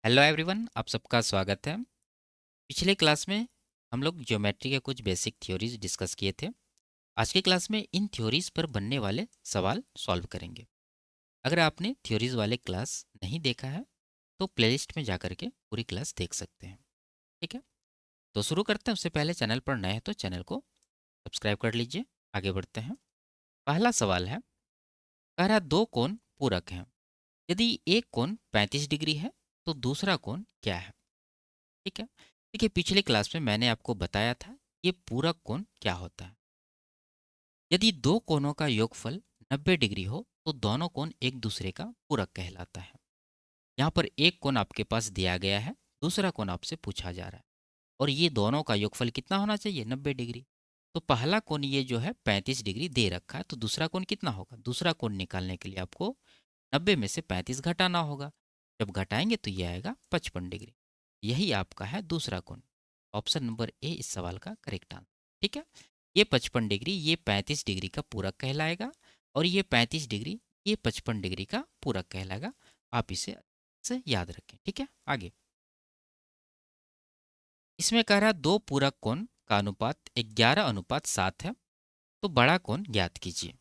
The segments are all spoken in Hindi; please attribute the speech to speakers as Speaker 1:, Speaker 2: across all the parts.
Speaker 1: हेलो एवरीवन, आप सबका स्वागत है। पिछले क्लास में हम लोग ज्योमेट्री के कुछ बेसिक थ्योरीज डिस्कस किए थे। आज की क्लास में इन थ्योरीज पर बनने वाले सवाल सॉल्व करेंगे। अगर आपने थ्योरीज वाले क्लास नहीं देखा है तो प्लेलिस्ट में जा कर के पूरी क्लास देख सकते हैं। ठीक है, तो शुरू करते हैं। उससे पहले चैनल पर नए हैं तो चैनल को सब्सक्राइब कर लीजिए। आगे बढ़ते हैं। पहला सवाल है, कह रहा दो कोण पूरक हैं। यदि एक कोण 35 डिग्री है तो दूसरा कोण क्या है? ठीक है, देखिए पिछले क्लास में मैंने आपको बताया था ये पूरक कोण क्या होता है। यदि दो कोणों का योगफल 90 डिग्री हो तो दोनों कोण एक दूसरे का पूरक कहलाता है। यहाँ पर एक कोण आपके पास दिया गया है, दूसरा कोण आपसे पूछा जा रहा है और ये दोनों का योगफल कितना होना चाहिए? 90 डिग्री। तो पहला कोण ये जो है 35 डिग्री दे रखा है, तो दूसरा कोण कितना होगा? दूसरा कोण निकालने के लिए आपको 90 में से 35 घटाना होगा। जब घटाएंगे तो ये आएगा 55 डिग्री। यही आपका है दूसरा कोण। ऑप्शन नंबर ए इस सवाल का करेक्ट आंसर। ठीक है, ये 55 डिग्री ये 35 डिग्री का पूरक कहलाएगा और ये 35 डिग्री ये 55 डिग्री का पूरक कहलाएगा। आप इसे से याद रखें। ठीक है, आगे इसमें कह रहा है दो पूरक कोण का अनुपात 11:7 है, तो बड़ा कोण ज्ञात कीजिए।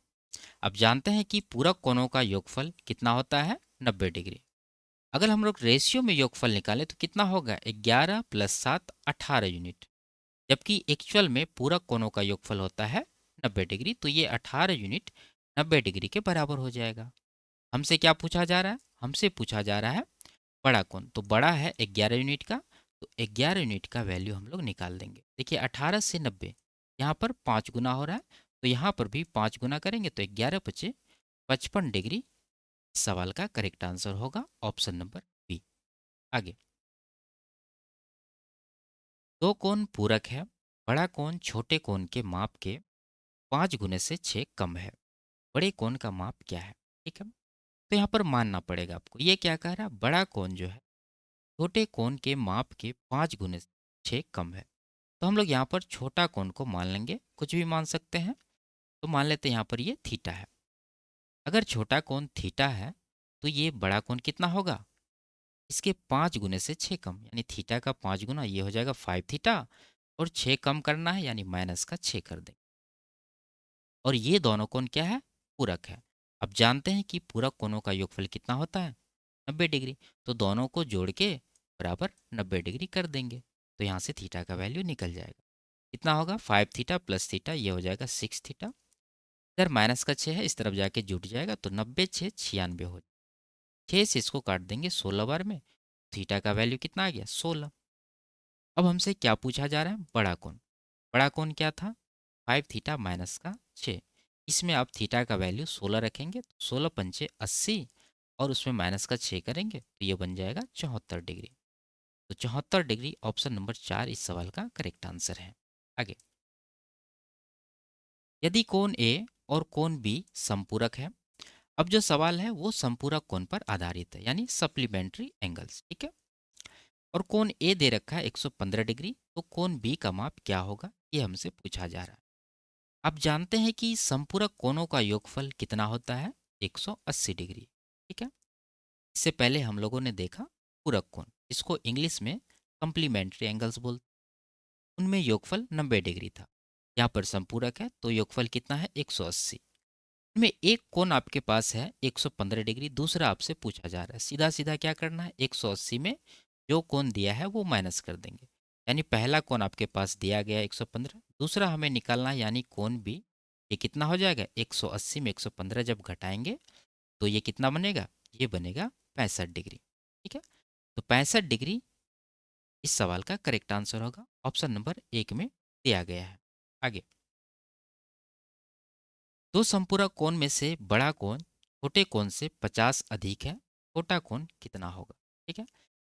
Speaker 1: अब जानते हैं कि पूरक कोणों का योगफल कितना होता है? 90 डिग्री। अगर हम लोग रेशियो में योगफल निकालें तो कितना होगा? 11 + 7 18 यूनिट। जबकि एक्चुअल में पूरक कोणों का योगफल होता है 90 डिग्री, तो ये 18 यूनिट 90 डिग्री के बराबर हो जाएगा। हमसे क्या पूछा जा रहा है? हमसे पूछा जा रहा है बड़ा कोण। तो बड़ा है 11 यूनिट का, तो 11 यूनिट का वैल्यू हम लोग निकाल देंगे। देखिए 18 से 90 यहाँ पर 5 गुना हो रहा है, तो यहाँ पर भी 5 गुना करेंगे तो 11 × 55 डिग्री। सवाल का करेक्ट आंसर होगा ऑप्शन नंबर बी। आगे दो कोण पूरक है। बड़ा कोण छोटे कोण के माप के 5 गुने से 6 कम है। बड़े कोण का माप क्या है? ठीक है, तो यहाँ पर मानना पड़ेगा आपको। ये क्या कह रहा है? बड़ा कोण जो है छोटे कोण के माप के 5 गुने से 6 कम है। तो हम लोग यहाँ पर छोटा कोण को मान लेंगे, कुछ भी मान सकते हैं। तो मान लेते हैं यहाँ पर ये थीटा है। अगर छोटा कोण थीटा है तो ये बड़ा कोण कितना होगा? इसके 5 गुने से 6 कम, यानी थीटा का 5 गुना, ये हो जाएगा 5 थीटा। और 6 कम करना है यानी माइनस का 6 कर देंगे। और ये दोनों कोण क्या है? पूरक है। अब जानते हैं कि पूरक कोणों का योगफल कितना होता है? 90 डिग्री। तो दोनों को जोड़ के बराबर 90 डिग्री कर देंगे, तो यहाँ से थीटा का वैल्यू निकल जाएगा। कितना होगा? 5 थीटा प्लस थीटा, ये हो जाएगा 6 थीटा। इधर माइनस का 6 है, इस तरफ जाके जुट जाएगा, तो 90 6 96 हो जाएगा। 6 से इसको काट देंगे 16 बार में, थीटा का वैल्यू कितना आ गया? 16। अब हमसे क्या पूछा जा रहा है? बड़ा कोण। बड़ा कोण क्या था? 5 थीटा माइनस का 6। इसमें आप थीटा का वैल्यू 16 रखेंगे, तो 16 पंचे 80 और उसमें माइनस का 6 करेंगे तो ये बन जाएगा 74 डिग्री। तो 74 डिग्री ऑप्शन नंबर 4 इस सवाल का करेक्ट आंसर है। आगे यदि कोण ए और कोण बी समपूरक है। अब जो सवाल है वो समपूरक कोण पर आधारित है, यानी सप्लीमेंट्री एंगल्स। ठीक है, और कोण ए दे रखा है 115 डिग्री, तो कोण बी का माप क्या होगा? ये हमसे पूछा जा रहा है। आप जानते हैं कि समपूरक कोणों का योगफल कितना होता है? 180 डिग्री। ठीक है, इससे पहले हम लोगों ने देखा पूरक कोण, इसको इंग्लिश में कम्प्लीमेंट्री एंगल्स बोलते हैं। उनमें योगफल 90 डिग्री था। यहाँ पर संपूरक है तो योगफल कितना है? 180। इनमें एक कोण आपके पास है 115 डिग्री, दूसरा आपसे पूछा जा रहा है। सीधा सीधा क्या करना है? 180 में जो कोण दिया है वो माइनस कर देंगे। यानी पहला कोण आपके पास दिया गया है 115, दूसरा हमें निकालना है, यानी कोण बी। ये कितना हो जाएगा? 180 में 115 जब घटाएंगे तो ये कितना बनेगा? ये बनेगा 65 डिग्री। ठीक है, तो 65 डिग्री इस सवाल का करेक्ट आंसर होगा, ऑप्शन नंबर एक में दिया गया है। आगे दो संपूरक कोण में से बड़ा कोण छोटे कोण से 50 अधिक है, छोटा कोण कितना होगा? ठीक है,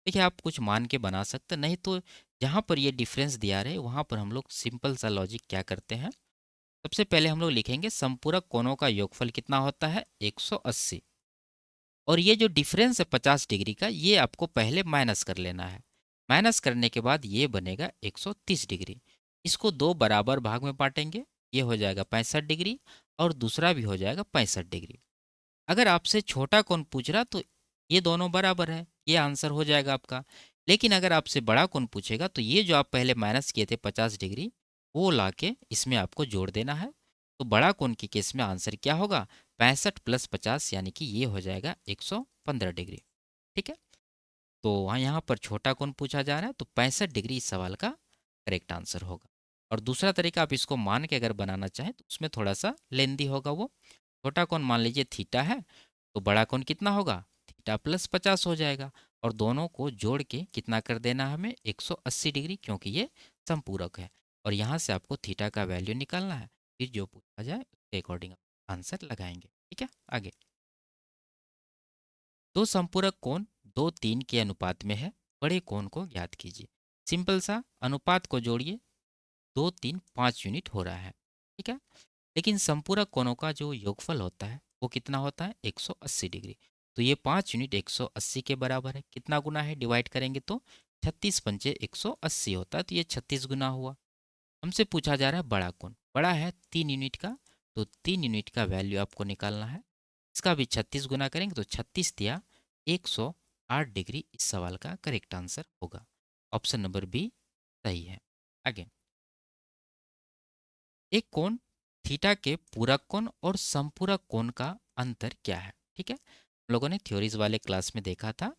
Speaker 1: देखिए आप कुछ मान के बना सकते, नहीं तो जहाँ पर ये डिफरेंस दिया रहे वहाँ पर हम लोग सिंपल सा लॉजिक क्या करते हैं। सबसे पहले हम लोग लिखेंगे संपूरक कोणों का योगफल कितना होता है? 180। और ये जो डिफरेंस है 50 डिग्री का, ये आपको पहले माइनस कर लेना है। माइनस करने के बाद ये बनेगा 130 डिग्री। इसको दो बराबर भाग में बांटेंगे, ये हो जाएगा 65 डिग्री और दूसरा भी हो जाएगा 65 डिग्री। अगर आपसे छोटा कोण पूछ रहा तो ये दोनों बराबर है, ये आंसर हो जाएगा आपका। लेकिन अगर आपसे बड़ा कोण पूछेगा तो ये जो आप पहले माइनस किए थे 50 डिग्री, वो ला के इसमें आपको जोड़ देना है। तो बड़ा कोण के केस में आंसर क्या होगा? 65 + 50 यानी कि ये हो जाएगा 115 डिग्री। ठीक है। तो वहाँ यहाँ पर छोटा कोण पूछा जा रहा है तो 65 डिग्री इस सवाल का करेक्ट आंसर होगा। और दूसरा तरीका आप इसको मान के अगर बनाना चाहें तो उसमें थोड़ा सा लेंदी होगा। वो छोटा कोण मान लीजिए थीटा है, तो बड़ा कोण कितना होगा? थीटा प्लस 50 हो जाएगा। और दोनों को जोड़ के कितना कर देना है हमें? 180 डिग्री, क्योंकि ये समपूरक है। और यहाँ से आपको थीटा का वैल्यू निकालना है, फिर जो पूछा जाए उसके अकॉर्डिंग आंसर लगाएंगे। ठीक है, आगे। दो संपूरक कोण 2 3 के अनुपात में है, बड़े कोण को ज्ञात कीजिए। सिंपल सा, अनुपात को जोड़िए, 2 3 5 यूनिट हो रहा है। ठीक है। लेकिन संपूरक कोणों का जो योगफल होता है वो कितना होता है? 180 डिग्री। तो ये 5 यूनिट 180 के बराबर है। कितना गुना है? डिवाइड करेंगे तो 36 × 5 180 होता है, तो ये 36 गुना हुआ। हमसे पूछा जा रहा है बड़ा कोण, बड़ा है 3 यूनिट का, तो 3 यूनिट का वैल्यू आपको निकालना है। इसका भी 36 गुना करेंगे तो 36 दिया 108 डिग्री इस सवाल का करेक्ट आंसर होगा। ऑप्शन नंबर बी सही है। आगे, एक कोण थीटा के पूरक कोण और संपूरक कोण का अंतर क्या है? ठीक है। हम लोगों ने थ्योरीज वाले क्लास में देखा था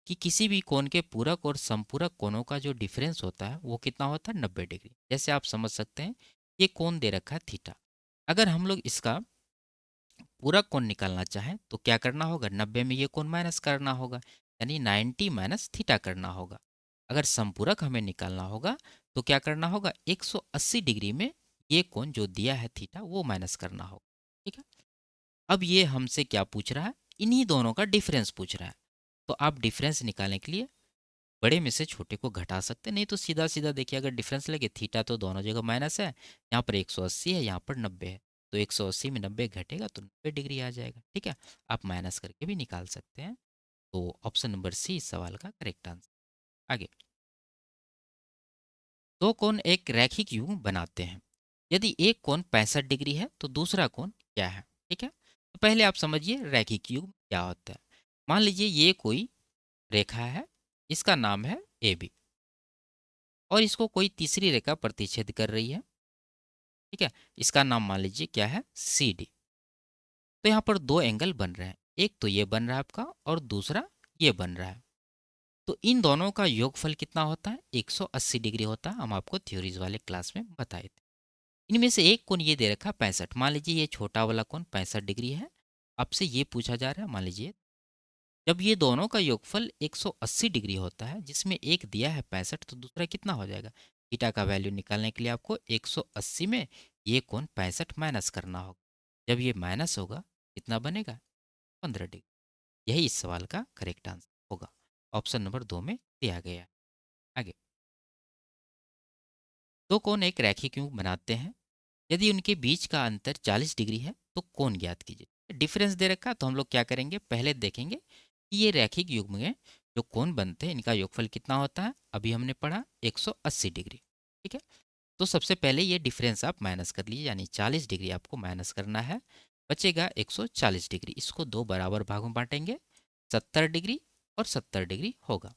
Speaker 1: कि किसी भी कोण के पूरक और संपूरक कोणों का जो डिफरेंस होता है वो कितना होता है? 90 डिग्री। जैसे आप समझ सकते हैं, ये कोण दे रखा है थीटा। अगर हम लोग इसका पूरा कोण निकालना चाहें तो क्या करना होगा? 90 में ये कोण माइनस करना होगा, यानी 90 माइनस थीटा करना होगा। अगर संपूरक हमें निकालना होगा तो क्या करना होगा? 180 डिग्री में ये कोण जो दिया है थीटा वो माइनस करना होगा। ठीक है। अब ये हमसे क्या पूछ रहा है? इन्हीं दोनों का डिफरेंस पूछ रहा है। तो आप डिफरेंस निकालने के लिए बड़े में से छोटे को घटा सकते हैं, नहीं तो सीधा सीधा देखिए, अगर डिफरेंस लगे, थीटा तो दोनों जगह माइनस है, यहाँ पर 180 है, यहाँ पर 90 है, तो 180 में 90 घटेगा तो 90 डिग्री आ जाएगा। ठीक है। आप माइनस करके भी निकाल सकते हैं। तो ऑप्शन नंबर सी इस सवाल का करेक्ट आंसर। आगे, दो कोण एक रैखिक युग्म बनाते हैं। यदि एक कोण 65 डिग्री है तो दूसरा कोण क्या है? ठीक है। तो पहले आप समझिए रैखिक युग्म क्या होता है। मान लीजिए ये कोई रेखा है, इसका नाम है ए बी, और इसको कोई तीसरी रेखा प्रतिच्छेद कर रही है। ठीक है। इसका नाम मान लीजिए क्या है? C D. तो यहाँ पर दो एंगल बन रहे हैं, एक तो ये बन रहा है आपका और दूसरा ये बन रहा है। तो इन दोनों का योगफल कितना होता है? 180 डिग्री होता है। हम आपको थ्योरीज वाले क्लास में बताए थे। इनमें से एक कोण ये दे रखा है 65। मान लीजिए ये छोटा वाला कोण 65 डिग्री है। आपसे ये पूछा जा रहा है, मान लीजिए जब ये दोनों का योगफल 180 डिग्री होता है, जिसमें एक दिया है 65, तो दूसरा कितना हो जाएगा? थीटा का वैल्यू निकालने के लिए आपको 180 में ये कोण 65 माइनस करना होगा। जब ये माइनस होगा, कितना बनेगा? 15 डिग्री। यही इस सवाल का करेक्ट आंसर होगा। ऑप्शन नंबर 2 में दिया गया है। आगे, दो कोण एक रैखिक युग्म बनाते हैं। यदि उनके बीच का अंतर 40 डिग्री है तो कोण ज्ञात कीजिए। डिफरेंस दे रखा है, तो हम लोग क्या करेंगे? पहले देखेंगे कि ये रैखिक युग्म में जो कोण बनते हैं इनका योगफल कितना होता है। अभी हमने पढ़ा 180 डिग्री। ठीक है। तो सबसे पहले ये डिफरेंस आप माइनस कर लीजिए, यानी 40 डिग्री आपको माइनस करना है। बचेगा 140 डिग्री। इसको दो बराबर भागों में बांटेंगे, 70 डिग्री और 70 डिग्री होगा।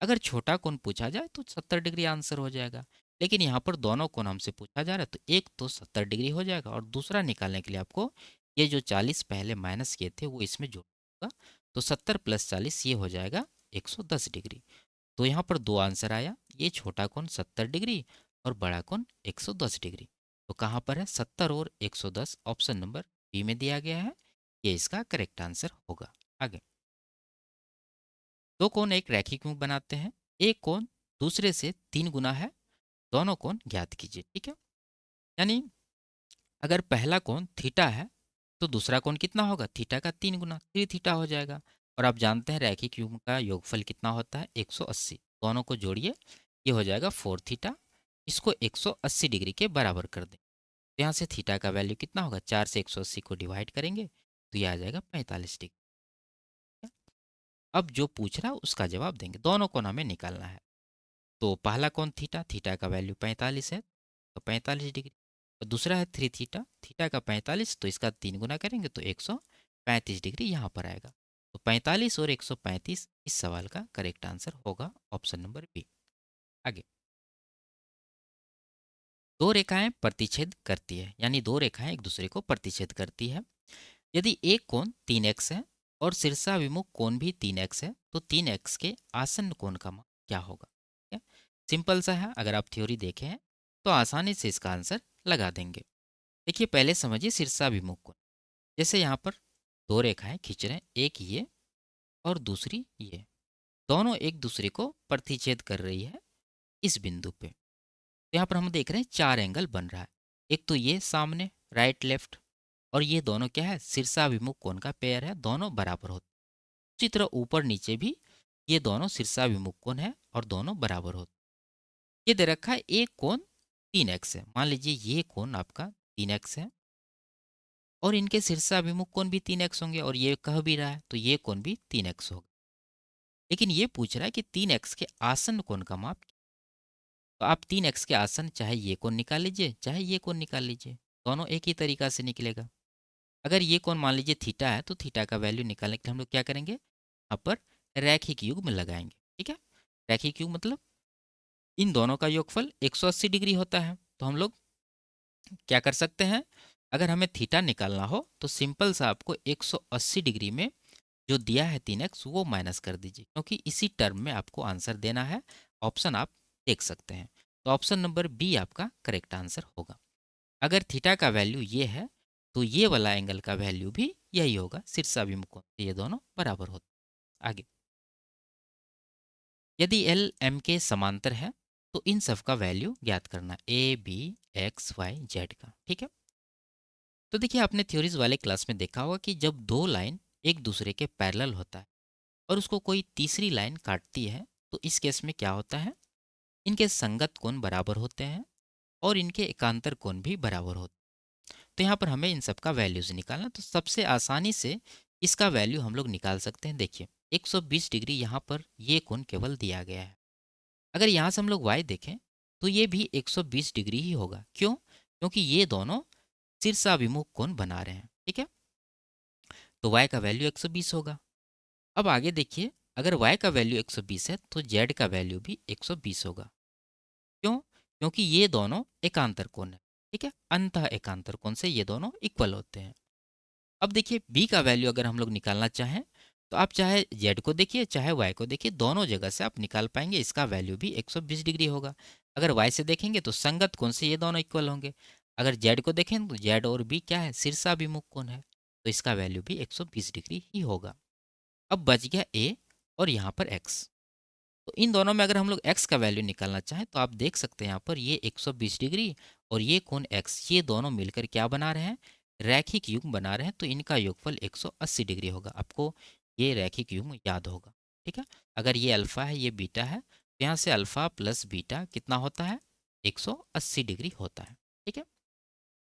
Speaker 1: अगर छोटा कोण पूछा जाए तो 70 डिग्री आंसर हो जाएगा। लेकिन यहाँ पर दोनों कोण हमसे पूछा जा रहा है, तो एक तो 70 डिग्री हो जाएगा और दूसरा निकालने के लिए आपको ये जो 40 पहले माइनस किए थे वो इसमें जोड़ना होगा। तो 70 + 40 ये हो जाएगा 110 डिग्री। तो यहाँ पर दो आंसर आया, ये छोटा कोण 70 डिग्री और बड़ा कोण 110 डिग्री। तो कहाँ पर है? 70 और 110 ऑप्शन नंबर बी में दिया गया है। ये इसका करेक्ट आंसर होगा। आगे, दो कोण एक रैखिक युग्म बनाते हैं। एक कोण दूसरे से 3 गुना है, दोनों कोण ज्ञात कीजिए। ठीक है। यानी अगर पहला कोण थीटा है तो दूसरा कोण कितना होगा? थीटा का 3 गुना, 3 थीटा हो जाएगा। और आप जानते हैं रैखिक युग्म का योगफल कितना होता है? 180। दोनों को जोड़िए, ये हो जाएगा 4 थीटा। इसको 180 डिग्री के बराबर कर दें, तो यहाँ से थीटा का वैल्यू कितना होगा? 4 से 180 को डिवाइड करेंगे तो ये आ जाएगा 45 डिग्री। अब जो पूछ रहा है उसका जवाब देंगे। दोनों कोण हमें निकालना है। तो पहला कोण थीटा, थीटा का वैल्यू 45 है, तो 45 डिग्री। और दूसरा है 3 थीटा, थीटा का 45, तो इसका 3 गुना करेंगे तो 135 डिग्री यहाँ पर आएगा। तो 45 और 135 इस सवाल का करेक्ट आंसर होगा ऑप्शन नंबर बी। आगे, दो रेखाएं प्रतिच्छेद करती है, यानी दो रेखाएं एक दूसरे को प्रतिच्छेद करती है। यदि एक कोण 3x है और शीर्षाभिमुख कोण भी 3x है, तो 3x के आसन्न कोण का मान क्या होगा? ठीक है, सिंपल सा है, अगर आप थ्योरी देखें हैं, तो आसानी से इसका आंसर लगा देंगे। देखिए, पहले समझिए शीर्षाभिमुख कोण। जैसे यहाँ पर दो रेखाएं खींच रहे हैं, एक ये और दूसरी ये, दोनों एक दूसरे को प्रतिच्छेद कर रही है इस बिंदु पे। तो यहाँ पर हम देख रहे हैं चार एंगल बन रहा है। एक तो ये सामने राइट लेफ्ट, और ये दोनों क्या है, शीर्षाभिमुख कोण का पेयर है, दोनों बराबर होते हैं। उसी तरह ऊपर नीचे भी ये दोनों शीर्षाभिमुख कोण है और दोनों बराबर होते हैं। ये दे रखा है एक कोण 3x है, मान लीजिए ये कोण आपका 3x है और इनके शीर्षाभिमुख कोण भी 3x होंगे, और ये कह भी रहा है तो ये कोण भी 3x होगा। लेकिन ये पूछ रहा है कि 3x के आसन्न कोण का माप। तो आप 3x के आसन्न चाहे ये कोण निकाल लीजिए चाहे ये कोण निकाल लीजिए, दोनों एक ही तरीका से निकलेगा। अगर ये कोण मान लीजिए थीटा है, तो थीटा का वैल्यू निकालने के लिए हम लोग क्या करेंगे, यहाँ पर रैखिक युग्म लगाएंगे। ठीक है, रैखिक युग्म मतलब इन दोनों का योगफल 180 डिग्री होता है। तो हम लोग क्या कर सकते हैं, अगर हमें थीटा निकालना हो तो सिंपल सा आपको 180 डिग्री में जो दिया है 3x वो माइनस कर दीजिए, क्योंकि इसी टर्म में आपको आंसर देना है। ऑप्शन आप देख सकते हैं, तो ऑप्शन नंबर बी आपका करेक्ट आंसर होगा। अगर थीटा का वैल्यू ये है, तो ये वाला एंगल का वैल्यू भी यही होगा, शीर्षाभिमुख कोण से ये दोनों बराबर होते हैं। आगे, यदि एल एम के समांतर है, तो इन सब का वैल्यू ज्ञात करना, A B X Y Z का। ठीक है, तो देखिए, आपने थ्योरीज वाले क्लास में देखा होगा कि जब दो लाइन एक दूसरे के पैरेलल होता है और उसको कोई तीसरी लाइन काटती है, तो इस केस में क्या होता है, इनके संगत कोण बराबर होते हैं और इनके एकांतर कोण भी बराबर होते हैं। तो यहाँ पर हमें इन सब का वैल्यूज निकालना, तो सबसे आसानी से इसका वैल्यू हम लोग निकाल सकते हैं। देखिए, 120 डिग्री यहाँ पर ये कोण केवल दिया गया है। अगर यहाँ से हम लोग y देखें, तो ये भी 120 डिग्री ही होगा। क्यों? क्योंकि ये दोनों शीर्षाभिमुख कोण बना रहे हैं। ठीक है, तो y का वैल्यू 120 होगा। अब आगे देखिए, अगर y का वैल्यू 120 है, तो z का वैल्यू भी 120 होगा। क्यों? क्योंकि ये दोनों एकांतर कोण है। ठीक है, अंतः एकांतर कोण से ये दोनों इक्वल होते हैं। अब देखिए, b का वैल्यू अगर हम लोग निकालना चाहें, तो आप चाहे z को देखिए चाहे y को देखिए, दोनों जगह से आप निकाल पाएंगे। इसका वैल्यू भी 120 डिग्री होगा। अगर y से देखेंगे तो संगत कोण से ये दोनों इक्वल होंगे। अगर z को देखें तो z और b क्या है, शीर्षाभिमुख कोण है, तो इसका वैल्यू भी 120 डिग्री ही होगा। अब बच गया a और यहाँ पर x। तो इन दोनों में अगर हम लोग x का वैल्यू निकालना चाहें, तो आप देख सकते हैं यहाँ पर ये 120 डिग्री और ये कोण x, ये दोनों मिलकर क्या बना रहे हैं, रैखिक युग्म बना रहे हैं। तो इनका योगफल 180 डिग्री होगा। आपको ये रैखिक युग्म याद होगा। ठीक है, अगर ये अल्फा है ये बीटा है, तो यहाँ से अल्फा प्लस बीटा कितना होता है, 180 डिग्री होता है। ठीक है,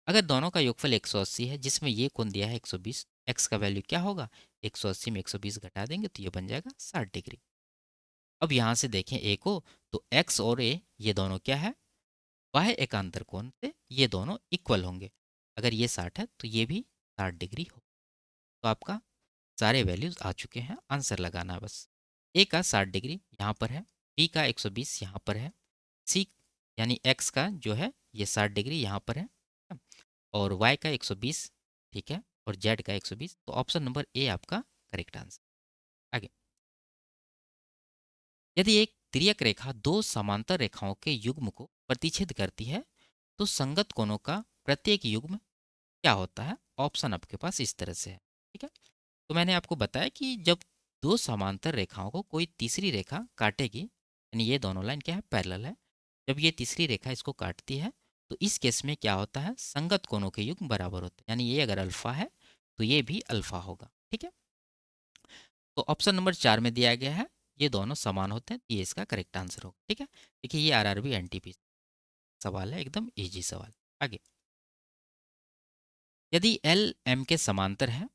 Speaker 1: अगर दोनों का योगफल 180 है, जिसमें ये कोण दिया है 120, x का वैल्यू क्या होगा, 180 में 120 घटा देंगे तो ये बन जाएगा 60 डिग्री। अब यहाँ से देखें a को, तो x और a ये दोनों क्या है, y एकांतर कोण से ये दोनों इक्वल होंगे। अगर ये 60 है तो ये भी 60 डिग्री हो। तो आपका सारे वैल्यूज आ चुके हैं, आंसर लगाना है बस। a का 60 डिग्री यहाँ पर है, b का 120 यहाँ पर है, c यानी x का जो है ये 60 डिग्री यहाँ पर है, और y का 120, ठीक है, और z का 120। तो ऑप्शन नंबर ए आपका करेक्ट आंसर। आगे, यदि एक तिर्यक रेखा दो समांतर रेखाओं के युग्म को प्रतिच्छेद करती है, तो संगत कोणों का प्रत्येक युग्म क्या होता है? ऑप्शन आपके पास इस तरह से है। ठीक है, तो मैंने आपको बताया कि जब दो समांतर रेखाओं को कोई तीसरी रेखा काटेगी, यानी ये दोनों लाइन क्या है, पैरेलल है, जब ये तीसरी रेखा इसको काटती है, तो इस केस में क्या होता है, संगत कोणों के युग्म बराबर होते हैं। यानी ये अगर अल्फा है तो ये भी अल्फा होगा। ठीक है, तो ऑप्शन नंबर 4 में दिया गया है, ये दोनों समान होते हैं, ये इसका करेक्ट आंसर होगा। ठीक है, देखिए ये आरआरबी एनटीपी सवाल है, एकदम इजी सवाल। आगे, यदि एल एम के समांतर है,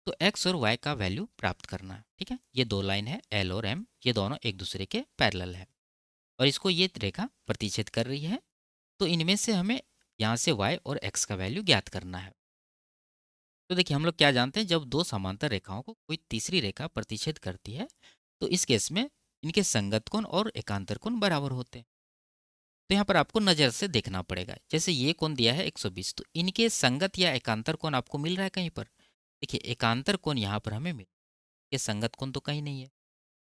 Speaker 1: तो एक्स और वाई का वैल्यू प्राप्त करना है। ठीक है, ये दो लाइन है एल और एम, ये दोनों एक दूसरे के पैरेलल है और इसको ये रेखा प्रतिच्छेद कर रही है। तो इनमें से हमें यहाँ से वाई और एक्स का वैल्यू ज्ञात करना है। तो देखिए हम लोग क्या जानते हैं, जब दो समांतर रेखाओं को कोई तीसरी रेखा प्रतिच्छेद करती है तो इस केस में इनके संगत कोण और एकांतर कोण बराबर होते हैं। तो यहाँ पर आपको नज़र से देखना पड़ेगा, जैसे ये कोण दिया है 120, तो इनके संगत या एकांतर कोण आपको मिल रहा है कहीं पर? देखिए एकांतर कोण यहाँ पर हमें मिल, ये संगत कोण तो कहीं नहीं है।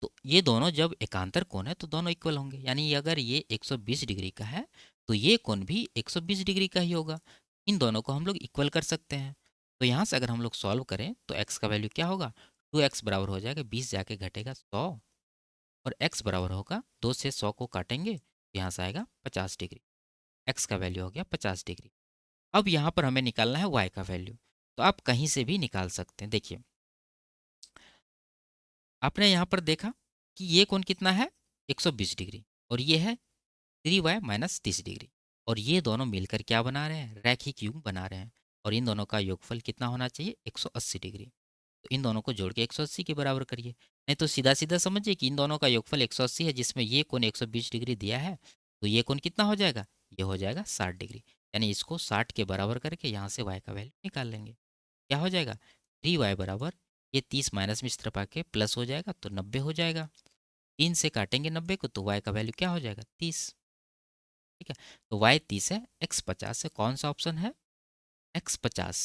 Speaker 1: तो ये दोनों जब एकांतर कोण है तो दोनों इक्वल होंगे, यानी अगर ये 120 डिग्री का है तो ये कोण भी 120 डिग्री का ही होगा। इन दोनों को हम लोग इक्वल कर सकते हैं। तो यहाँ से अगर हम लोग सॉल्व करें तो x का वैल्यू क्या होगा, 2x बराबर हो जाएगा 20 जाके घटेगा 100, और x बराबर होगा 2 से 100 को काटेंगे तो यहाँ से आएगा 50 डिग्री। x का वैल्यू हो गया 50 डिग्री। अब यहाँ पर हमें निकालना है y का वैल्यू, तो आप कहीं से भी निकाल सकते हैं। देखिए आपने यहाँ पर देखा कि ये कोण कितना है 120 डिग्री, और ये है 3y माइनस 30 डिग्री, और ये दोनों मिलकर क्या बना रहे हैं, रैखिक युग्म बना रहे हैं। और इन दोनों का योगफल कितना होना चाहिए, 180 डिग्री। तो इन दोनों को जोड़ के 180 के बराबर करिए, नहीं तो सीधा सीधा समझिए कि इन दोनों का योगफल 180 है, जिसमें ये कोण 120 डिग्री दिया है, तो ये कोण कितना हो जाएगा, ये हो जाएगा 60 डिग्री। यानी इसको 60 के बराबर करके यहाँ से y का वैल्यू निकाल लेंगे। क्या हो जाएगा, 3y बराबर, ये 30 माइनस में इस तरफ आके प्लस हो जाएगा तो 90 हो जाएगा। 3 से काटेंगे 90 को तो y का वैल्यू क्या हो जाएगा, 30। ठीक है, तो y 30 है, x 50 है। कौन सा ऑप्शन है, x 50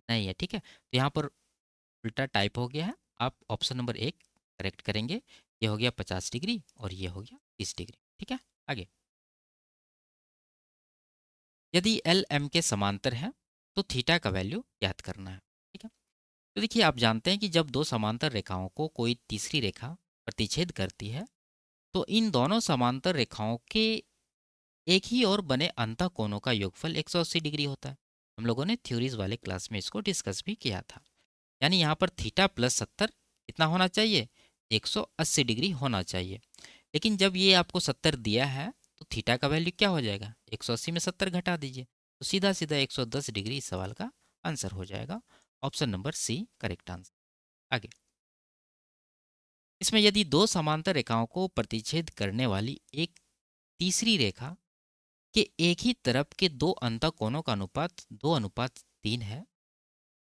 Speaker 1: नहीं है। ठीक है, तो यहाँ पर उल्टा टाइप हो गया है, आप ऑप्शन नंबर 1 करेक्ट करेंगे। ये हो गया 50 डिग्री और ये हो गया 30 डिग्री। ठीक है, आगे, यदि एल एम के समांतर है तो थीटा का वैल्यू ज्ञात करना है। ठीक है, तो देखिए आप जानते हैं कि जब दो समांतर रेखाओं को कोई तीसरी रेखा प्रतिच्छेद करती है तो इन दोनों समांतर रेखाओं के एक ही ओर बने अंतः कोणों का योगफल 180 डिग्री होता है। हम लोगों ने थ्योरीज वाले क्लास में इसको डिस्कस भी किया था। यानी यहाँ पर थीटा प्लस 70 कितना होना चाहिए, 180 डिग्री होना चाहिए। लेकिन जब ये आपको 70 दिया है तो थीटा का वैल्यू क्या हो जाएगा, 180 में 70 घटा दीजिए, तो सीधा सीधा 110 डिग्री इस सवाल का आंसर हो जाएगा। Option number C correct answer. आगे, इसमें यदि दो समांतर रेखाओं को प्रतिच्छेद करने वाली एक तीसरी रेखा कि एक ही तरफ के दो अंतः कोणों का अनुपात 2:3 है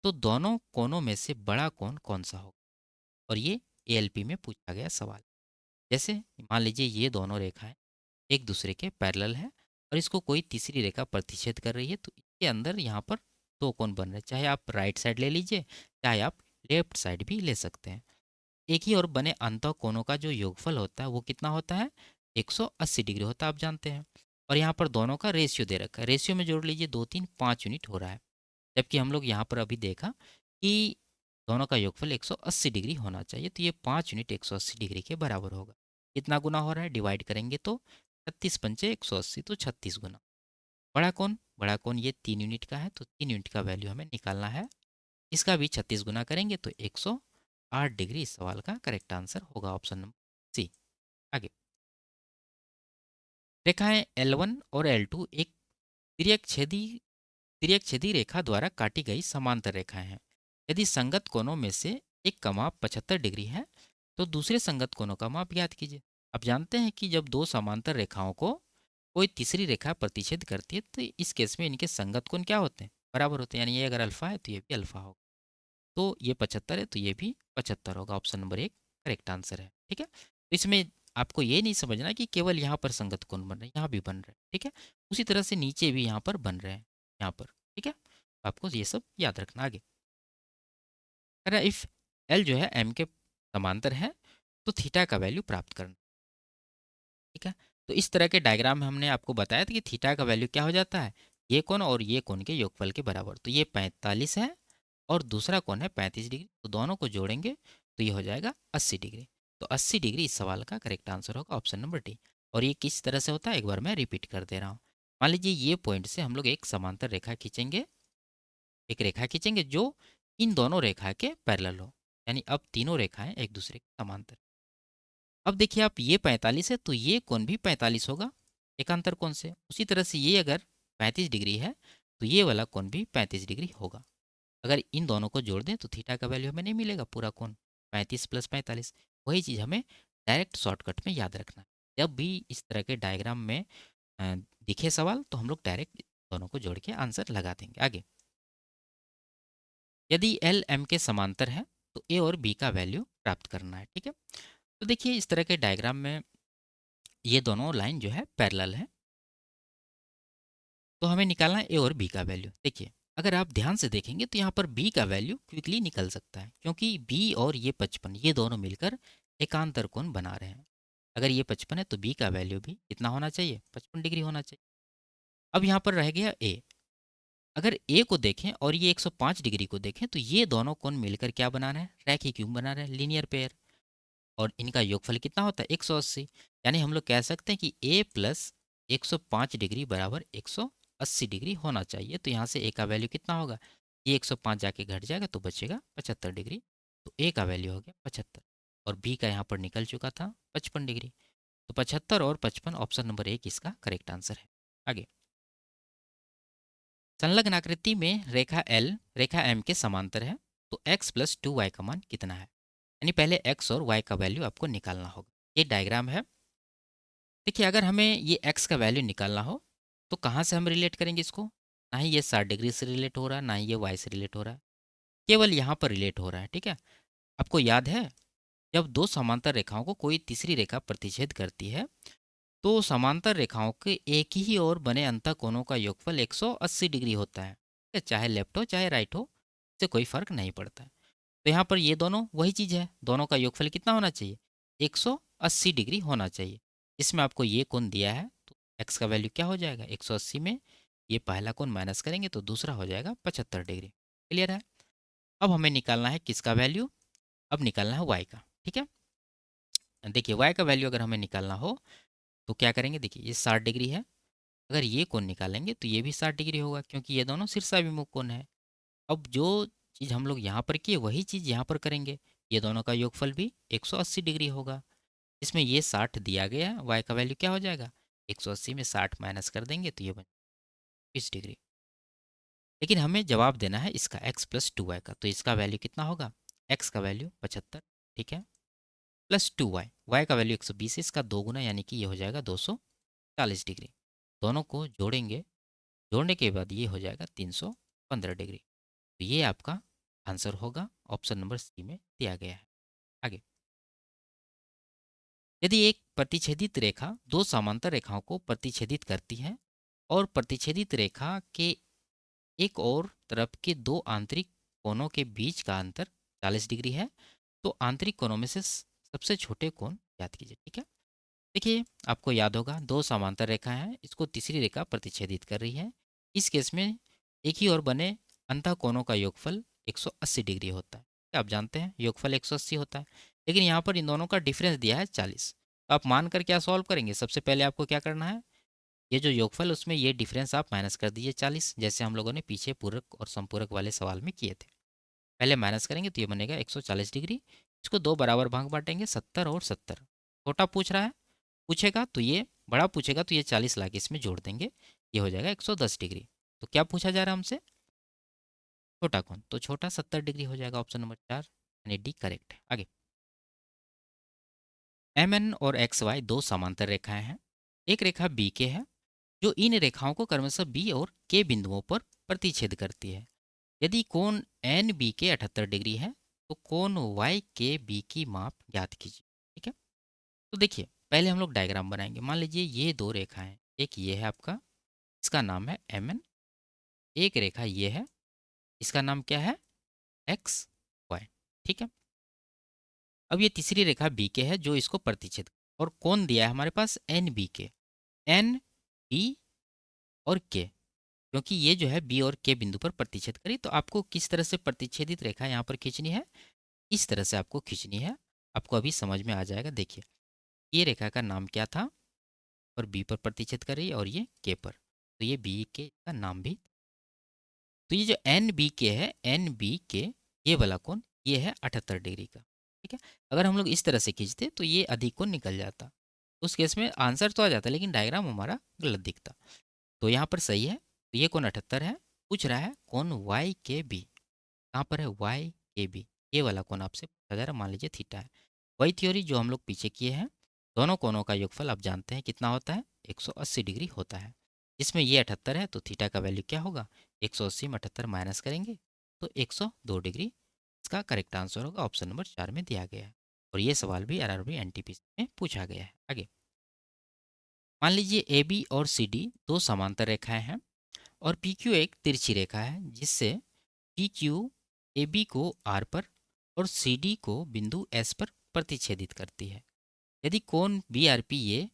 Speaker 1: तो दोनों कोणों में से बड़ा कोण कौन सा होगा। और ये एएलपी में पूछा गया सवाल। जैसे मान लीजिए ये दोनों रेखाएं एक दूसरे के पैरेलल हैं और इसको कोई तीसरी रेखा प्रतिच्छेद कर रही है, तो इसके अंदर यहाँ पर दो कोण बन रहे हैं। चाहे आप राइट साइड ले लीजिए, चाहे आप लेफ्ट साइड भी ले सकते हैं। एक ही और बने अंतः कोणों का जो योगफल होता है वो कितना होता है, 180 डिग्री होता है, आप जानते हैं। और यहाँ पर दोनों का रेशियो दे रखा है, रेशियो में जोड़ लीजिए, 2 3 5 यूनिट हो रहा है। जबकि हम लोग यहाँ पर अभी देखा कि दोनों का योगफल 180 डिग्री होना चाहिए, तो ये 5 यूनिट 180 डिग्री के बराबर होगा। कितना गुना हो रहा है, डिवाइड करेंगे तो 36 पंचे 180, तो 36 गुना। बड़ा कौन ये 3 यूनिट का है, तो 3 यूनिट का वैल्यू हमें निकालना है। इसका भी 36 गुना करेंगे तो 108 डिग्री इस सवाल का करेक्ट आंसर होगा, ऑप्शन नंबर सी। आगे, रेखाएं L1 और L2 एक तिर्यकछेदी तिर्यकछेदी रेखा द्वारा काटी गई समांतर रेखाएं हैं। यदि संगत कोणों में से एक का माप 75 डिग्री है तो दूसरे संगत कोणों का माप ज्ञात कीजिए। आप जानते हैं कि जब दो समांतर रेखाओं को कोई तीसरी रेखा प्रतिच्छेद करती है तो इस केस में इनके संगत कोण क्या होते हैं, बराबर होते हैं। यानी ये अगर अल्फा है तो ये भी अल्फा होगा, तो ये 75 है तो ये भी 75 होगा। ऑप्शन नंबर 1 करेक्ट आंसर है। ठीक है, तो इसमें आपको ये नहीं समझना कि केवल यहाँ पर संगत कोण बन रहे हैं, यहाँ भी बन रहे हैं। ठीक है, उसी तरह से नीचे भी यहाँ पर बन रहे हैं, यहाँ पर। ठीक है, तो आपको ये सब याद रखना। आगे, अगर इफ एल जो है एम के समांतर है तो थीटा का वैल्यू प्राप्त करना। ठीक है, तो इस तरह के डायग्राम में हमने आपको बताया था कि थीटा का वैल्यू क्या हो जाता है, ये कोण और ये कोण के योगफल के बराबर। तो ये 45 है और दूसरा कोण है 35 डिग्री, तो दोनों को जोड़ेंगे तो ये हो जाएगा 80 डिग्री। तो 80 डिग्री इस सवाल का करेक्ट आंसर होगा, ऑप्शन नंबर डी। और ये किस तरह से होता है, एक बार मैं रिपीट कर दे रहा हूँ। मान लीजिए ये पॉइंट से हम लोग एक समांतर रेखा खींचेंगे, एक रेखा खींचेंगे जो इन दोनों रेखा के पैरेलल हो, यानी अब तीनों रेखाएं एक दूसरे के समांतर। अब देखिए आप, ये 45 है तो ये कोण भी 45 होगा एकांतर कोण से। उसी तरह से ये अगर 35 डिग्री है तो ये वाला कोण भी 35 डिग्री होगा। अगर इन दोनों को जोड़ दें तो थीटा का वैल्यू हमें नहीं मिलेगा, पूरा कोण 35 प्लस 45। वही चीज़ हमें डायरेक्ट शॉर्टकट में याद रखना है। जब भी इस तरह के डायग्राम में अ, दिखे सवाल तो हम लोग डायरेक्ट दोनों को जोड़ के आंसर लगा देंगे। आगे, यदि एल एम के समांतर है तो ए और बी का वैल्यू प्राप्त करना है। ठीक है, तो देखिए इस तरह के डायग्राम में ये दोनों लाइन जो है पैरेलल है, तो हमें निकालना है ए और बी का वैल्यू। देखिए अगर आप ध्यान से देखेंगे तो यहाँ पर बी का वैल्यू क्विकली निकल सकता है, क्योंकि बी और ये 55 ये दोनों मिलकर एकांतर कोण बना रहे हैं। अगर ये 55 है तो बी का वैल्यू भी कितना होना चाहिए, 55 डिग्री होना चाहिए। अब यहाँ पर रह गया ए। अगर ए को देखें और ये 105 डिग्री को देखें तो ये दोनों कोण मिलकर क्या बना रहे हैं, रैखिक क्यूब बना रहे हैं, लीनियर पेयर। और इनका योगफल कितना होता है, 180। यानी हम लोग कह सकते हैं कि ए प्लस 105 डिग्री बराबर 180 डिग्री होना चाहिए। तो यहाँ से ए का वैल्यू कितना होगा, ये 105 जाके घट जाएगा तो बचेगा 75 डिग्री। तो ए का वैल्यू हो गया 75 और बी का यहाँ पर निकल चुका था 55 डिग्री। तो 75 और 55 ऑप्शन नंबर एक इसका करेक्ट आंसर है। आगे, संलग्न आकृति में रेखा एल रेखा एम के समांतर है, तो x प्लस 2y का मान कितना है। यानी पहले x और y का वैल्यू आपको निकालना होगा। ये डायग्राम है। देखिए अगर हमें ये x का वैल्यू निकालना हो तो कहाँ से हम रिलेट करेंगे इसको, ना ही ये 60 डिग्री से रिलेट हो रहा है, ना ही ये y से रिलेट हो रहा है, केवल यहाँ पर रिलेट हो रहा है। ठीक है, आपको याद है जब दो समांतर रेखाओं को कोई तीसरी रेखा प्रतिच्छेद करती है तो समांतर रेखाओं के एक ही ओर बने अंतःकोणों का योगफल 180 डिग्री होता है। ठीक है, चाहे लेफ्ट हो चाहे राइट हो, इससे कोई फर्क नहीं पड़ता है। तो यहाँ पर ये दोनों वही चीज़ है, दोनों का योगफल कितना होना चाहिए, 180 डिग्री होना चाहिए। इसमें आपको ये कोण दिया है तो x का वैल्यू क्या हो जाएगा, 180 में ये पहला कोण माइनस करेंगे तो दूसरा हो जाएगा 75 डिग्री। क्लियर है। अब हमें निकालना है किसका वैल्यू, अब निकालना है y का। ठीक है, देखिए y का वैल्यू अगर हमें निकालना हो तो क्या करेंगे, देखिए ये 60 डिग्री है, अगर ये कोण निकालेंगे तो ये भी 60 डिग्री होगा, क्योंकि ये दोनों शीर्षाभिमुख कोण है। अब जो चीज़ हम लोग यहाँ पर किए वही चीज़ यहाँ पर करेंगे, ये दोनों का योगफल भी 180 डिग्री होगा। इसमें ये 60 दिया गया है, y का वैल्यू क्या हो जाएगा, 180 में 60 माइनस कर देंगे तो ये बन 20 डिग्री। लेकिन हमें जवाब देना है इसका x प्लस 2y का, तो इसका वैल्यू कितना होगा, x का वैल्यू 75, ठीक है, प्लस 2y, y का वैल्यू 120 है, इसका दो गुना यानी कि ये हो जाएगा 240 डिग्री। दोनों को जोड़ेंगे, जोड़ने के बाद ये हो जाएगा 315 डिग्री। तो ये आपका आंसर होगा, ऑप्शन नंबर सी में दिया गया है। आगे, यदि एक प्रतिच्छेदित रेखा दो समांतर रेखाओं को प्रतिच्छेदित करती है और प्रतिच्छेदित रेखा के एक और तरफ के दो आंतरिक कोणों के बीच का अंतर 40 डिग्री है, तो आंतरिक कोणों में से सबसे छोटे कोण ज्ञात कीजिए। ठीक है, देखिए आपको याद होगा दो समांतर रेखाएं हैं, इसको तीसरी रेखा प्रतिच्छेदित कर रही है। इस केस में एक ही ओर बने अंतः कोणों का योगफल 180 डिग्री होता है। क्या आप जानते हैं योगफल 180 होता है, लेकिन यहाँ पर इन दोनों का डिफरेंस दिया है 40। तो आप मानकर क्या सॉल्व करेंगे, सबसे पहले आपको क्या करना है, ये जो योगफल उसमें ये डिफरेंस आप माइनस कर दीजिए 40, जैसे हम लोगों ने पीछे पूरक और संपूरक वाले सवाल में किए थे। पहले माइनस करेंगे तो ये बनेगा 140 डिग्री। इसको दो बराबर भाग बांटेंगे, 70 और 70। छोटा पूछ रहा है, पूछेगा तो ये बड़ा पूछेगा तो ये 40 ला के इसमें जोड़ देंगे, ये हो जाएगा 110 डिग्री। तो क्या पूछा जा रहा है हमसे, छोटा कौन, तो छोटा 70 डिग्री हो जाएगा, ऑप्शन नंबर 4 यानी डी करेक्ट है। आगे, एम एन और एक्स वाई दो समांतर रेखाएं हैं, एक रेखा बी के है जो इन रेखाओं को क्रमशः बी और के बिंदुओं पर प्रतिच्छेद करती है। यदि कोण एन बी के 78 डिग्री है तो कोण वाई के बी की माप ज्ञात कीजिए। ठीक है, तो देखिए पहले हम लोग डायग्राम बनाएंगे। मान लीजिए ये दो रेखाएं हैं, एक ये है आपका, इसका नाम है एम एन, एक रेखा ये है, इसका नाम क्या है, एक्स वाई। ठीक है, अब ये तीसरी रेखा बी के है जो इसको प्रतिच्छेद, और कोण दिया है हमारे पास एन बी के, एन बी और के, क्योंकि ये जो है बी और के बिंदु पर प्रतिच्छेद करी, तो आपको किस तरह से प्रतिच्छेदित रेखा यहाँ पर खींचनी है, इस तरह से आपको खींचनी है। आपको अभी समझ में आ जाएगा। देखिए ये रेखा का नाम क्या था, और बी पर प्रतिच्छेद कर रही है, और ये के पर, तो ये बी के का नाम भी। तो ये जो एन बी के है, एन बी के ये वाला कोण ये है 78 डिग्री का। ठीक है, अगर हम लोग इस तरह से खींचते तो ये अधिक कोण निकल जाता, उस केस में आंसर तो आ जाता लेकिन डायग्राम हमारा गलत दिखता। तो यहाँ पर सही है, तो ये कोण 78 है। पूछ रहा है कोण वाई के बी, कहाँ पर है, वाई के बी, ये वाला कोण आपसे पूछा जा रहा है, मान लीजिए थीटा है। वही थ्योरी जो हम लोग पीछे किए हैं, दोनों कोणों का योगफल आप जानते हैं कितना होता है, 180 डिग्री होता है। इसमें ये 78 है तो थीटा का वैल्यू क्या होगा, 180 में 78 माइनस करेंगे तो 102 डिग्री इसका करेक्ट आंसर होगा, ऑप्शन नंबर 4 में दिया गया है। और ये सवाल भी आरआरबी एनटीपीसी में पूछा गया है। आगे मान लीजिए ए बी और सी डी दो समांतर रेखाएं हैं और पी क्यू एक तिरछी रेखा है जिससे पी क्यू ए बी को आर पर और सी डी को बिंदु एस पर प्रतिच्छेदित करती है। यदि कोण बी आर पी ये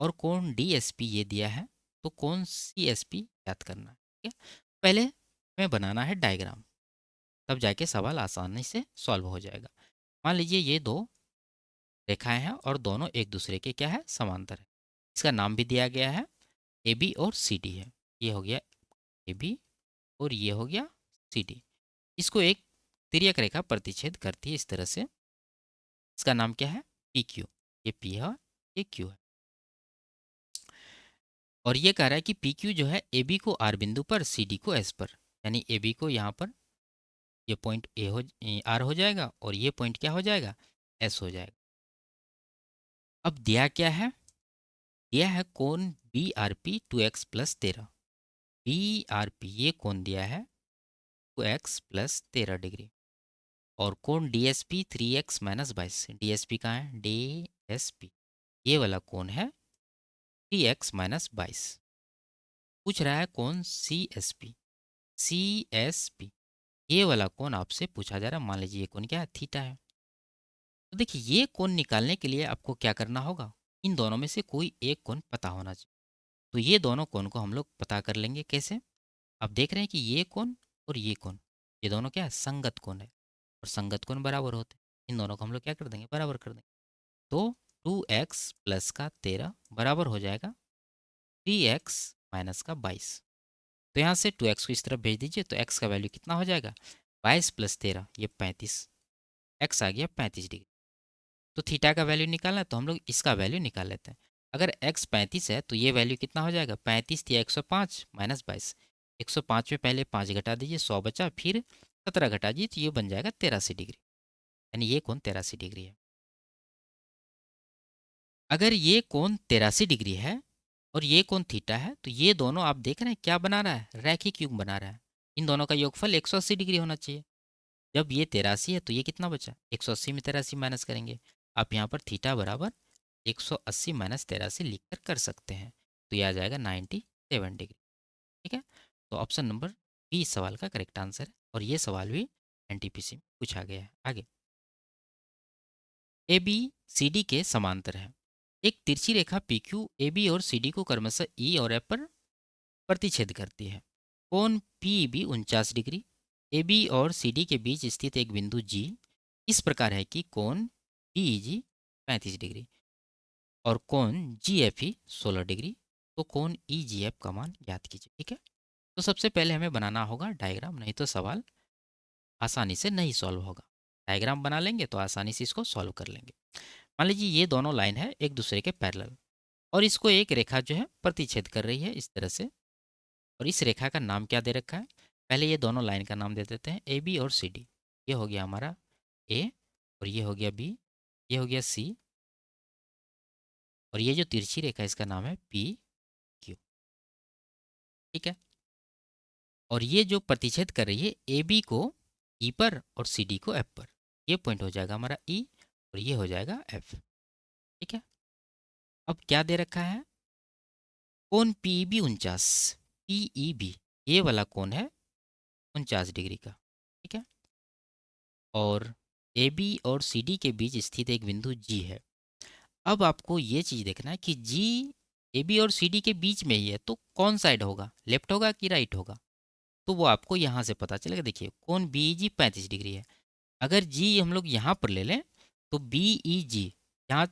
Speaker 1: और कोण डी एस पी ये दिया है तो कोण सी एस पी ज्ञात करना है। ठीक है, पहले हमें बनाना है डायग्राम, तब जाके सवाल आसानी से सॉल्व हो जाएगा। मान लीजिए ये दो रेखाएं हैं और दोनों एक दूसरे के क्या है, समांतर है। इसका नाम भी दिया गया है, ए बी और सी डी है। ये हो गया ए बी और ये हो गया सी डी। इसको एक तिर्यक रेखा प्रतिच्छेद करती है इस तरह से। इसका नाम क्या है, पी क्यू। ये पी है, ये क्यू है। और ये कह रहा है कि पी क्यू जो है ए बी को आर बिंदु पर, सी डी को एस पर, यानी ए बी को यहाँ पर ये पॉइंट आर हो जाएगा और ये पॉइंट क्या हो जाएगा, एस हो जाएगा। अब दिया क्या है, दिया है कोण B R P 2x+13। B R P ये कोण दिया है 2x+13 डिग्री। और कोण D S P 3x-22। D S P कहाँ है, डी एस पी ये वाला कोण है 3x-22। पूछ रहा है कोण C S P, C S P ये वाला कोण आपसे पूछा जा रहा है। मान लीजिए ये कोण क्या है, थीटा है। तो देखिए ये कोण निकालने के लिए आपको क्या करना होगा, इन दोनों में से कोई एक कोण पता होना चाहिए। तो ये दोनों कोण को हम लोग पता कर लेंगे कैसे। आप देख रहे हैं कि ये कोण और ये कोण, ये दोनों क्या है, संगत कोण है और संगत कोण बराबर होते हैं। इन दोनों को हम लोग क्या कर देंगे, बराबर कर देंगे। तो 2x+13 बराबर हो जाएगा 3x-22। तो यहाँ से 2x को इस तरफ भेज दीजिए तो x का वैल्यू कितना हो जाएगा, 22+13 ये 35। x आ गया 35 डिग्री। तो थीटा का वैल्यू निकालना है तो हम लोग इसका वैल्यू निकाल लेते हैं। अगर x 35 है तो ये वैल्यू कितना हो जाएगा, 35 या 105 माइनस 22। 105 में पहले 5 घटा दीजिए, 100 बचा, फिर 17 घटा दीजिए तो ये बन जाएगा 83 डिग्री, यानी ये कोण 83 डिग्री है। अगर ये कोण 83 डिग्री है और ये कोण थीटा है तो ये दोनों आप देख रहे हैं क्या बना रहा है, रैखिक युग्म बना रहा है। इन दोनों का योगफल 180 डिग्री होना चाहिए। जब ये 83 है तो ये कितना बचा, 180 में 83 माइनस करेंगे। आप यहाँ पर थीटा बराबर 180 माइनस 83 लिख कर सकते हैं तो ये आ जाएगा 97 डिग्री। ठीक है, तो ऑप्शन नंबर बी इस सवाल का करेक्ट आंसर है और ये सवाल भी एनटीपीसी में पूछा गया है। आगे ए बी सी डी के समांतर है। एक तिरछी रेखा पी क्यू ए बी और सी डी को क्रमशः ई और एफ पर प्रतिच्छेद करती है। कोण P B 49 degree. A B और सी डी के बीच स्थित एक बिंदु जी इस प्रकार है कि कोण पी जी 35 डिग्री और कोण जी एफ ई 16 डिग्री। तो कोण ई जी एफ का मान ज्ञात कीजिए। ठीक है, तो सबसे पहले हमें बनाना होगा डायग्राम, नहीं तो सवाल आसानी से नहीं सॉल्व होगा। डायग्राम बना लेंगे तो आसानी से इसको सॉल्व कर लेंगे। मान लीजिए ये दोनों लाइन है एक दूसरे के पैरेलल और इसको एक रेखा जो है प्रतिच्छेद कर रही है इस तरह से। और इस रेखा का नाम क्या दे रखा है, पहले ये दोनों लाइन का नाम दे देते हैं ए बी और सी डी। ये हो गया हमारा ए और ये हो गया बी, ये हो गया सी और ये जो तिरछी रेखा इसका नाम है पी क्यू। ठीक है, और ये जो प्रतिच्छेद कर रही है ए बी को ई पर और सी डी को एफ पर, ये पॉइंट हो जाएगा हमारा ई और ये हो जाएगा एफ। ठीक है, अब क्या दे रखा है, कोण P B 49, P E B ये वाला कोण है 49 डिग्री का। ठीक है, और ए बी और सी डी के बीच स्थित एक बिंदु जी है। अब आपको ये चीज़ देखना है कि जी ए बी और सी डी के बीच में ही है तो कौन साइड होगा, लेफ्ट होगा कि राइट होगा, तो वो आपको यहाँ से पता चलेगा। देखिए कोण बी जी 35 डिग्री है, अगर जी हम लोग यहाँ पर ले लें तो बी ई जी यहाँ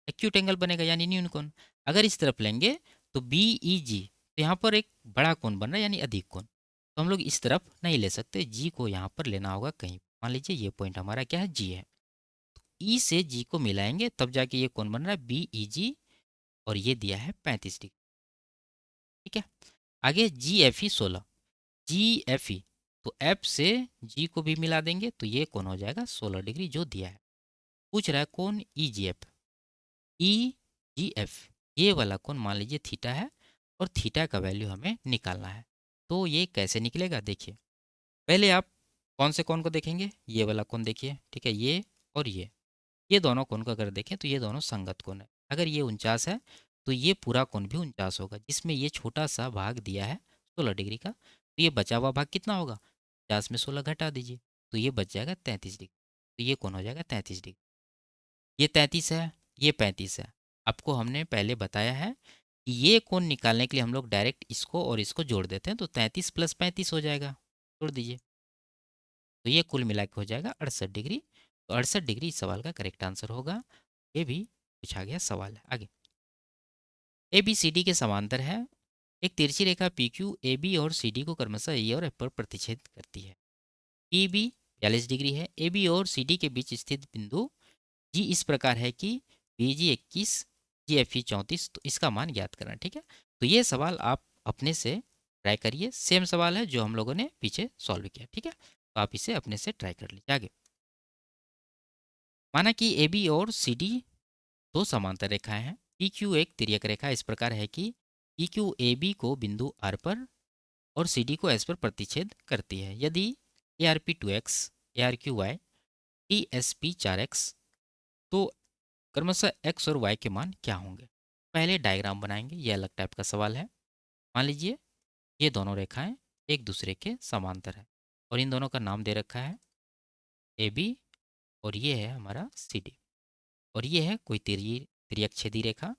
Speaker 1: एक्यूट एंगल बनेगा यानी न्यून कोण। अगर इस तरफ लेंगे तो बी ई जी तो यहाँ पर एक बड़ा कोण बन रहा है यानी अधिक कोण, तो हम लोग इस तरफ नहीं ले सकते, जी को यहाँ पर लेना होगा कहीं। मान लीजिए ये पॉइंट हमारा क्या है, जी है। ई से जी को मिलाएंगे तब जाके ये कोण बन रहा है बी ई जी और ये दिया है 35 डिग्री। ठीक है, आगे जी एफ ई 16, जी एफ ई तो एफ से जी को भी मिला देंगे तो ये कोण हो जाएगा 16 डिग्री जो दिया है। पूछ रहा है कोण ई जी एफ, ई जी एफ ये वाला कोण मान लीजिए थीटा है और थीटा का वैल्यू हमें निकालना है। तो ये कैसे निकलेगा, देखिए पहले आप कौन से कोण को देखेंगे? ये वाला कोण देखिए, ठीक है, ये और ये दोनों कोण को अगर देखें तो ये दोनों संगत कोण है। अगर ये 49 है तो ये पूरा कोण भी 49 होगा, जिसमें ये छोटा सा भाग दिया है 16 डिग्री का। तो ये बचा हुआ भाग कितना होगा? 50 में 16 घटा दीजिए तो ये बच जाएगा 33 डिग्री। तो ये कोण हो जाएगा 33 डिग्री। ये 33 है, ये 35 है। आपको हमने पहले बताया है कि ये कोण निकालने के लिए हम लोग डायरेक्ट इसको और इसको जोड़ देते हैं, तो 33 प्लस 35 हो जाएगा। जोड़ दीजिए तो ये कुल मिला के हो जाएगा 68 डिग्री। तो 68 डिग्री इस सवाल का करेक्ट आंसर होगा। ये भी पूछा गया सवाल है। आगे, ए बी सी डी के समांतर है। एक तिरछी रेखा पी क्यू ए बी और सी डी को क्रमशः ए और एफ पर प्रतिच्छेद करती है। ई बी 42 डिग्री है। ए बी और सी डी के बीच स्थित बिंदु जी इस प्रकार है कि बी जी 21, जी एफ ई 34। तो इसका मान ज्ञात करना। ठीक है, तो ये सवाल आप अपने से ट्राई करिए। सेम सवाल है जो हम लोगों ने पीछे सॉल्व किया। ठीक है, तो आप इसे अपने से ट्राई कर लीजिए। आगे, माना कि ए बी और सी डी दो समांतर रेखाएं हैं। पी क्यू एक तिर्यक रेखा इस प्रकार है कि पी क्यू ए बी को बिंदु आर पर और सी डी को एस पर प्रतिच्छेद करती है। यदि A R P 2x, A R Q Y, T S P 4x, तो क्रमशः एक्स और वाई के मान क्या होंगे? पहले डायग्राम बनाएंगे, ये अलग टाइप का सवाल है। मान लीजिए ये दोनों रेखाएं एक दूसरे के समांतर है और इन दोनों का नाम दे रखा है ए बी और ये है हमारा सी डी, और ये है कोई तिर्यक छेदी रेखा,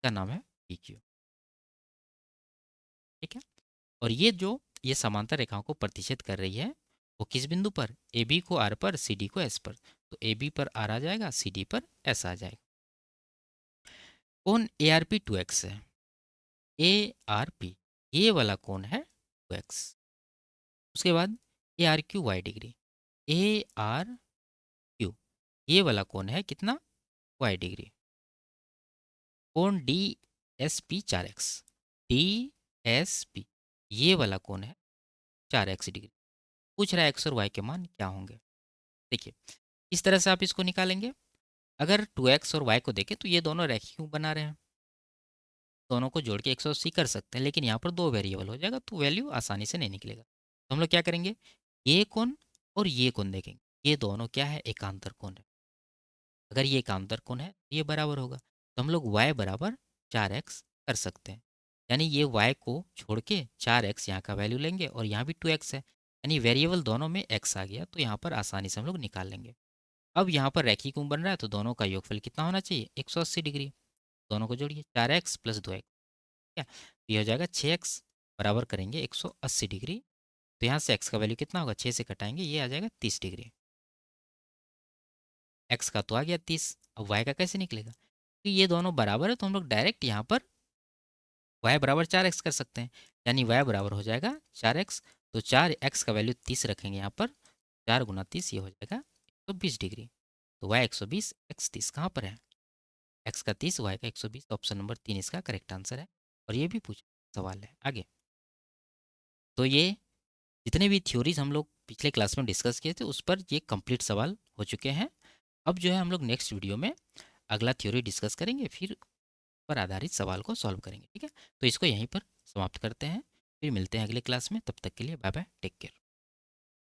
Speaker 1: का नाम है पी क्यू। ठीक है, और ये समांतर रेखाओं को प्रतिच्छेद कर रही है, वो किस बिंदु पर? ए बी को आर पर, सी डी को एस पर। तो ए बी पर आर आ जाएगा, सी डी पर एस आ जाएगा। कौन ए आर पी 2x है? ए आर पी ये वाला कौन है 2x। उसके बाद A R Q Y degree, A R Q ये वाला कौन है कितना? Y degree. कौन D S P 4x, D S P ये वाला कौन है 4x डिग्री। पूछ रहा है एक्स और वाई के मान क्या होंगे। देखिए, इस तरह से आप इसको निकालेंगे। अगर 2x और y को देखें तो ये दोनों रैखिक क्यों बना रहे हैं, दोनों को जोड़ के 180 कर सकते हैं, लेकिन यहाँ पर दो वेरिएबल हो जाएगा तो वैल्यू आसानी से नहीं निकलेगा। तो हम लोग क्या करेंगे, ये कोण और ये कोण देखेंगे, ये दोनों क्या है, एकांतर कोण है। अगर ये एकांतर कोण है ये बराबर होगा, तो हम लोग y बराबर 4x कर सकते हैं। यानी ये y को छोड़ के 4x यहाँ का वैल्यू लेंगे और यहाँ भी 2x है, यानी वेरिएबल दोनों में x आ गया, तो यहाँ पर आसानी से हम लोग निकाल लेंगे। अब यहाँ पर रैखिक कोण बन रहा है तो दोनों का योगफल कितना होना चाहिए, 180 डिग्री। दोनों को जोड़िए, 4x प्लस 2x, ठीक है, तो ये हो जाएगा 6x बराबर करेंगे 180 डिग्री। तो यहाँ से x का वैल्यू कितना होगा, 6 से घटाएंगे ये आ जाएगा 30 डिग्री। x का तो आ गया 30, अब y का कैसे निकलेगा? तो ये दोनों बराबर है तो हम लोग डायरेक्ट यहाँ पर y बराबर 4x कर सकते हैं, यानी y बराबर हो जाएगा 4x। तो 4x का वैल्यू 30 रखेंगे यहाँ पर, 4 गुना 30 ये हो जाएगा 120 डिग्री। तो y 120, x 30 कहाँ पर है? x का 30, y का 120। ऑप्शन नंबर 3 इसका करेक्ट आंसर है। और ये भी पूछ सवाल है। आगे, तो ये जितने भी थ्योरीज हम लोग पिछले क्लास में डिस्कस किए थे उस पर ये कंप्लीट सवाल हो चुके हैं। अब जो है हम लोग नेक्स्ट वीडियो में अगला थ्योरी डिस्कस करेंगे, फिर पर आधारित सवाल को सॉल्व करेंगे। ठीक है, तो इसको यहीं पर समाप्त करते हैं, फिर मिलते हैं अगले क्लास में। तब तक के लिए बाय बाय, टेक केयर।